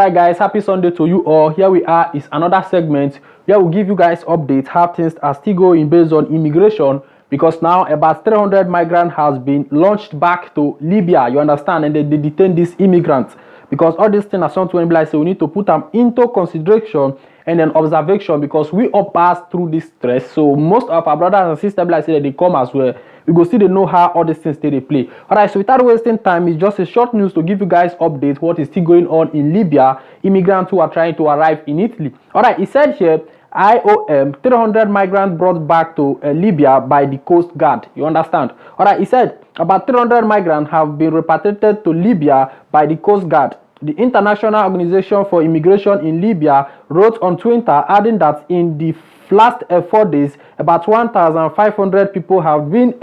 Alright guys, happy Sunday to you all. Here we are, is another segment where we'll give you guys updates how things are still going based on immigration, because now about 300 migrants has been launched back to Libya, you understand, and they detain these immigrants because all these things are something when like say we need to put them into consideration and then observation, because we all pass through this stress. So most of our brothers and sisters like say that they come as well. We go see they know how all these things they play. Alright, so without wasting time, it's just a short news to give you guys updates what is still going on in Libya, immigrants who are trying to arrive in Italy. Alright, it said here IOM 300 migrants brought back to Libya by the Coast Guard. You understand? Alright, it said about 300 migrants have been repatriated to Libya by the Coast Guard. The International Organization for Immigration in Libya wrote on Twitter, adding that in the last 4 days, about 1,500 people have been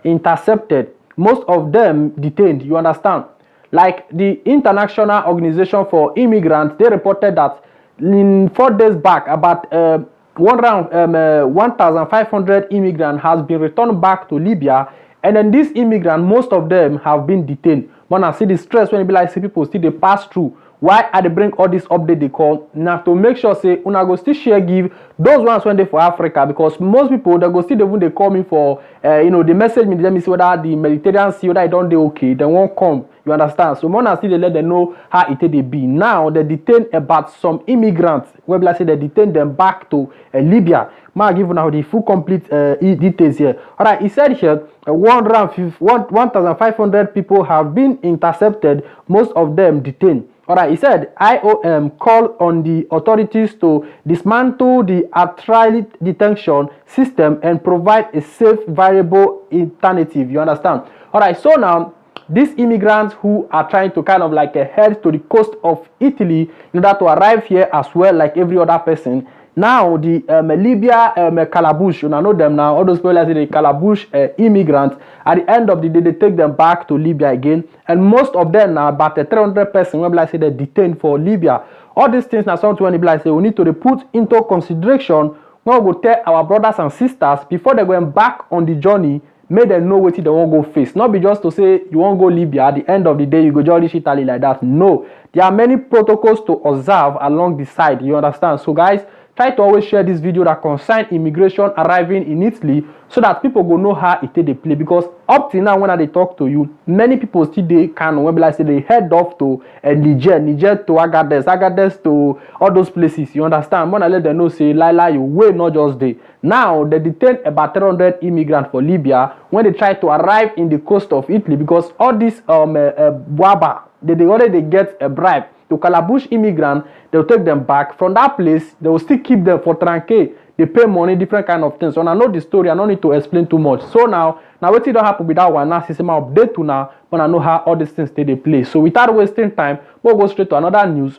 intercepted, most of them detained. You understand? Like the International Organization for Immigrants, they reported that in 4 days back, about 1,500 immigrants has been returned back to Libya, and then these immigrants, most of them have been detained. When I see the stress when it be like see people still they pass through. Why I they bring all this update they call now to make sure say una go still share give those ones when they for Africa, because most people they go still they call me for the message me, let me see whether the Mediterranean Sea whether I don't they okay, they won't come. You understand? So when I see they let them know how it they be. Now they detain about some immigrants. Where like say they detain them back to Libya. I give now the full complete details here. Alright, he said here 1,500 people have been intercepted, most of them detained. Alright, he said IOM called on the authorities to dismantle the arbitrary detention system and provide a safe, viable alternative. You understand? Alright, so now these immigrants who are trying to kind of like head to the coast of Italy in order to arrive here as well, like every other person. Now the Libya Calabush, you know them now, all those people like the Calabush immigrants, at the end of the day they take them back to Libya again, and most of them now about 300 persons when like say they detained for Libya. All these things now something when like say we need to put into consideration when we go tell our brothers and sisters before they going back on the journey. Make them know what they won't go face. Not be just to say you won't go Libya, at the end of the day you go jolly Italy like that. No, there are many protocols to observe along the side. You understand? So guys, try to always share this video that concern immigration arriving in Italy, so that people go know how it they play. Because up till now when I talk to you, many people still they can when like say they head off to Niger to Agadez to all those places. You understand? When I let them know say lie you way not just there. Now they detain about 300 immigrants for Libya when they try to arrive in the coast of Italy, because all these Bwaba they already get a bribe to Calabush immigrants. They'll take them back from that place. They will still keep them for tranquil. They pay money, different kind of things. So I know the story. I don't need to explain too much. So now what don't happen with that one now system update to now when I know how all these things they play. So without wasting time, we'll go straight to another news.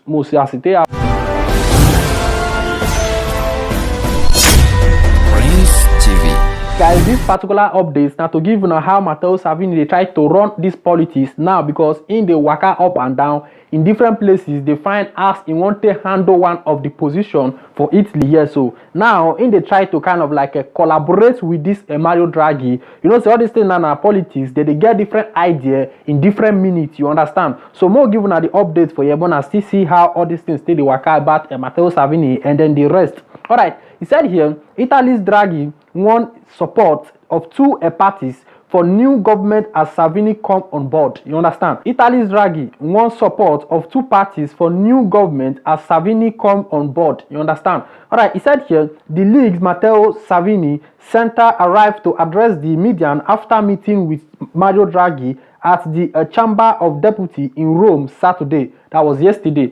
Guys, this particular update now to give you now how Metteo Salvini they try to run this politics now, because in the waka up and down in different places they find us in want to handle one of the position for Italy here. So now in they try to kind of like collaborate with this Metteo Draghi. You know, so all these things now politics they get different idea in different minutes. You understand? So more giving now the updates for you, but I still see how all these things stay the waka about Metteo Salvini and then the rest. All right, he said here Italy's Draghi won support of two parties for new government as Salvini come on board. You understand? Italy's Draghi won support of two parties for new government as Salvini come on board. You understand? All right, he said here the League's Matteo Salvini Center arrived to address the media after meeting with Mario Draghi at the Chamber of Deputies in Rome Saturday. That was yesterday.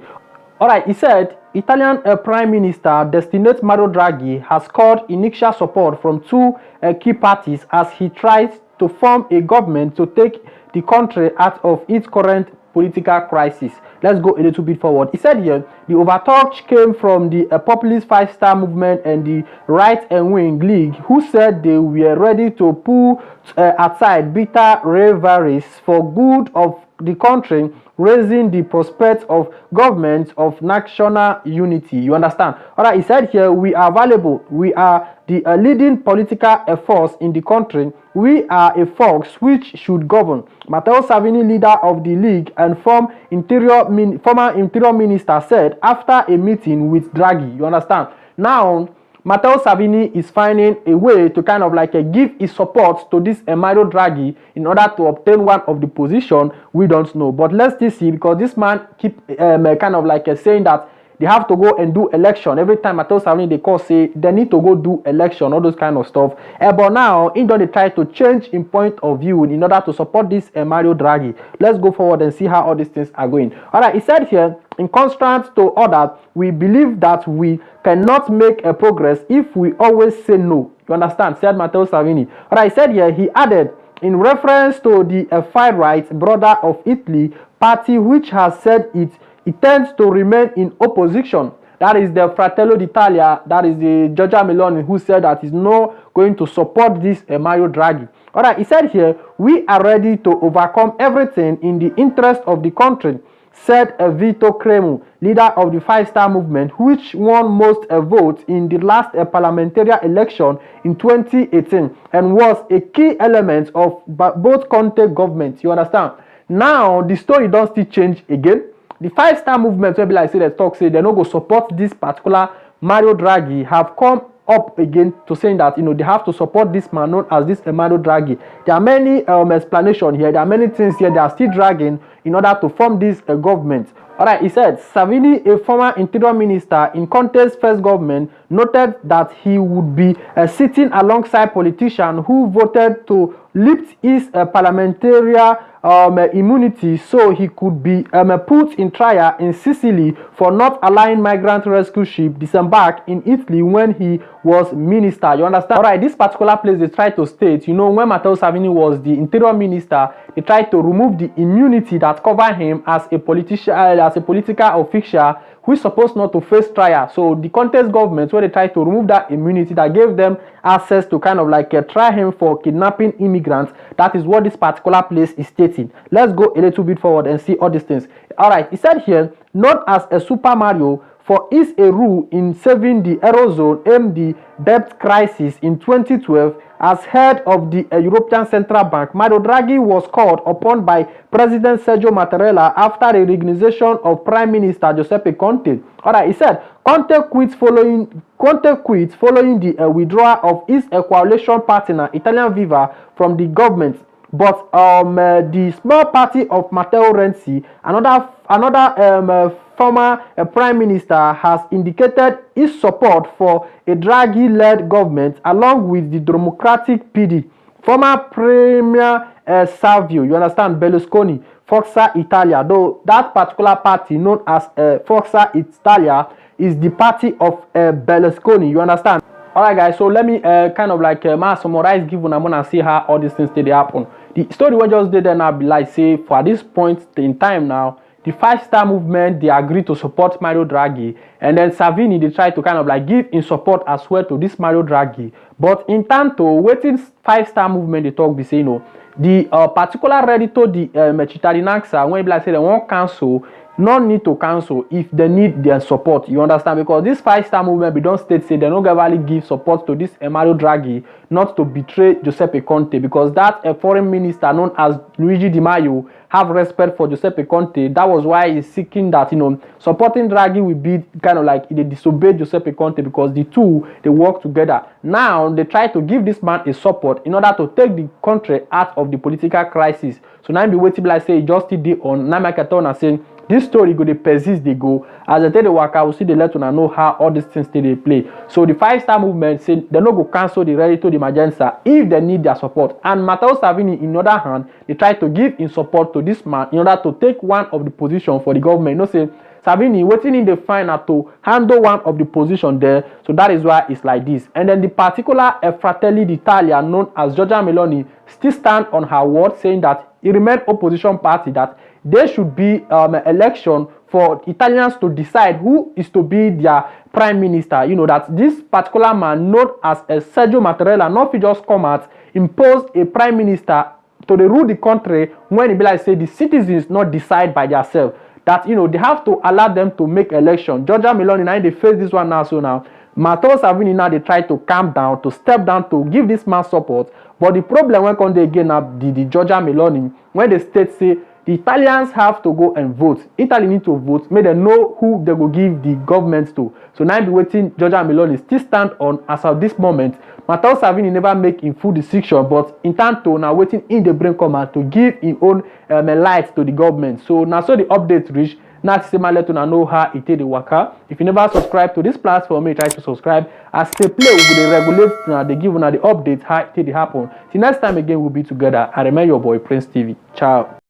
All right, he said Italian Prime Minister destined Mario Draghi has called initial support from two key parties as he tries to form a government to take the country out of its current political crisis. Let's go a little bit forward. He said here the overtouch came from the populist five-star movement and the right and wing league, who said they were ready to pull aside bitter rivalries for good of the country raising the prospect of government of national unity. You understand? All right, he said here, we are valuable. We are the leading political force in the country. We are a force which should govern. Matteo Salvini, leader of the League and former Interior Minister, said after a meeting with Draghi. You understand? Now, Matteo Salvini is finding a way to kind of like give his support to this Metteo Draghi in order to obtain one of the position. We don't know, but let's still see, because this man keep kind of like saying that they have to go and do election. Every time Metteo Salvini they call say they need to go do election, all those kind of stuff. But now he don't try to change in point of view in order to support this Metteo Draghi. Let's go forward and see how all these things are going. All right, he said here, in contrast to others, we believe that we cannot make a progress if we always say no. You understand? Said Matteo Salvini. All right, he said here, he added, in reference to the far-right brother of Italy party, which has said it tends to remain in opposition. That is the Fratello d'Italia, that is the Giorgia Meloni, who said that he's not going to support this Mario Draghi. All right, he said here, we are ready to overcome everything in the interest of the country, said Vito Cremu, leader of the Five-Star Movement, which won most votes in the last parliamentary election in 2018 and was a key element of both Conte governments. You understand? Now, the story don't still change again. The Five-Star Movement, where like say they talk, say they no go support this particular Mario Draghi, have come up again to saying that they have to support this man known as this Mario Draghi. There are many explanations here. There are many things here they are still dragging in order to form this government. All right, he said Salvini, a former interior minister in Conte's first government, noted that he would be sitting alongside politicians who voted to lift his parliamentary immunity so he could be put in trial in Sicily for not allowing migrant rescue ship disembark in Italy when he was minister. You understand? All right, this particular place they tried to state, when Matteo Salvini was the interior minister, they tried to remove the immunity that covered him as a politician, as a political official who is supposed not to face trial. So the contest government, where they tried to remove that immunity that gave them access to kind of like try him for kidnapping immigrants. That is what this particular place is stating. Let's go a little bit forward and see all these things. All right, he said here, not as a Super Mario, for is a rule in saving the Eurozone and the debt crisis in 2012. As head of the European Central Bank, Mario Draghi was called upon by President Sergio Mattarella after the resignation of Prime Minister Giuseppe Conte. All right, he said Conte quit following the withdrawal of his coalition partner Italian Viva from the government. But the small party of Matteo Renzi, another former prime minister, has indicated his support for a Draghi-led government along with the Democratic PD. Former Premier Savio, you understand, Berlusconi, Forza Italia, though that particular party known as Forza Italia is the party of Berlusconi, you understand? Alright guys, so let me kind of like summarize, give una and see how all these things they happen. The story we just did then now be like say for this point in time now, the Five-Star Movement they agreed to support Mario Draghi, and then Salvini they try to kind of like give in support as well to this Mario Draghi. But in tanto, waiting Five-Star Movement they talk be say the particular ready to the Cittadinanza when like say they won't cancel. No need to cancel if they need their support. You understand? Because this Five-Star Movement, we don't state say they don't really give support to this Mario Draghi, not to betray Giuseppe Conte, because that foreign minister known as Luigi Di Maio have respect for Giuseppe Conte. That was why he's seeking that supporting Draghi will be kind of like they disobey Giuseppe Conte, because the two they work together. Now they try to give this man a support in order to take the country out of the political crisis. So now be waiting like say just did on Namaketon and saying this story go dey persist dey go. As I tell the worker, we see they let una know how all these things they play. So the Five-Star Movement say they no go cancel the ready to the emergency if they need their support. And Matteo Salvini, in other hand, they try to give in support to this man in order to take one of the position for the government. Say Salvini waiting in the final to handle one of the position there. So that is why it's like this. And then the particular Fratelli d'Italia known as Giorgia Meloni still stand on her word, saying that it remains opposition party, that there should be election for Italians to decide who is to be their prime minister. That this particular man known as Sergio Mattarella not just come out, impose a prime minister to dey rule the country when e be like say the citizens not decide by themselves. That they have to allow them to make election. Giorgia Meloni now they face this one now. So now Matteo Salvini now they try to calm down, to step down, to give this man support. But the problem when come again now the Giorgia Meloni, when the state say the Italians have to go and vote. Italy need to vote, make them know who they will give the government to. So now be waiting Giorgia Meloni still stand on as of this moment. Matteo Salvini never make in full decision, but in time to now waiting in the brain command to give his own light to the government. So now so the update reach. Now to let you know how it is the worker. If you never subscribe to this platform, try to subscribe. As they play, we will regulate they give you the updates how it happen. Till next time again we'll be together. I remain your boy Prince TV. Ciao.